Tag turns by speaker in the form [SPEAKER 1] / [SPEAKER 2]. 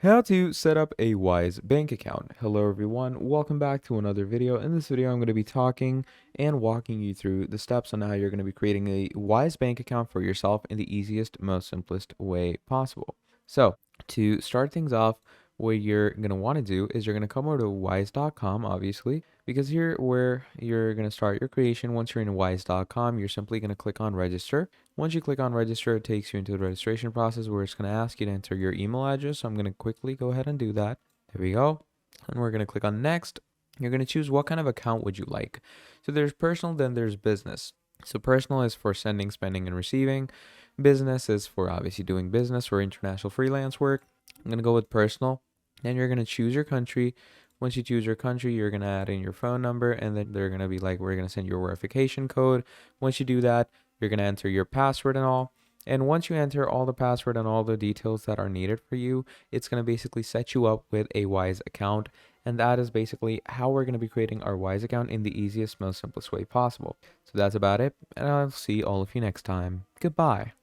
[SPEAKER 1] How to set up a Wise bank account. Hello everyone, welcome back to another video. In this video, I'm going to be talking and walking you through the steps on how you're going to be creating a Wise bank account for yourself in the easiest, most simplest way possible. So to start things off, what you're going to want to do is you're going to come over to wise.com, obviously, because here where you're going to start your creation. Once you're in wise.com, you're simply going to click on register. Once you click on register, it takes you into the registration process where it's going to ask you to enter your email address. So I'm going to quickly go ahead and do that. There we go. And we're going to click on next. You're going to choose what kind of account would you like. So there's personal, then there's business. So personal is for sending, spending, and receiving. Business is for obviously doing business or international freelance work. I'm going to go with personal. Then you're going to choose your country. Once you choose your country, you're going to add in your phone number, and then they're going to be like, we're going to send you a verification code. Once you do that, you're going to enter your password and all. And once you enter all the password and all the details that are needed for you, it's going to basically set you up with a Wise account. And that is basically how we're going to be creating our Wise account in the easiest, most simplest way possible. So that's about it. And I'll see all of you next time. Goodbye.